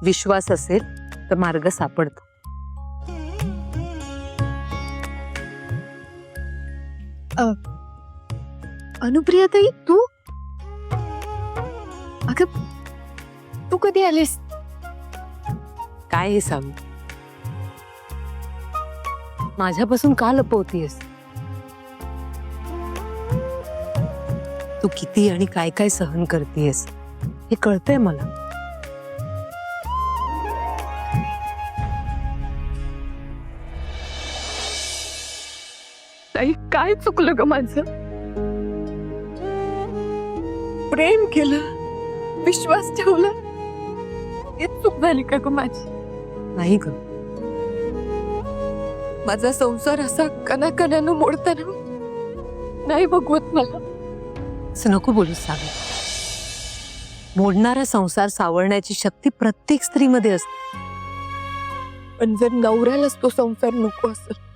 विश्वास असेल तर मार्ग सापडतो. अनुप्रिया ताई, तू अगं तू कधी आलीस? काय हे सांग, माझ्यापासून का लपवतीयस? तू किती आणि काय काय सहन करतेयस हे कळतंय मला. ताई, काय चुकलं ग माझं? प्रेम केलं, विश्वास ठेवला, हेच चूक झाली का ग माझी? नाही ग, माझा संसार असा कणाकणानं मोडताना नाही बघवत मला. असं नको बोलूस सागर. मोडणारा संसार सावरण्याची शक्ती प्रत्येक स्त्रीमध्ये असते. पण जर नवऱ्यालाच तो संसार नको असेल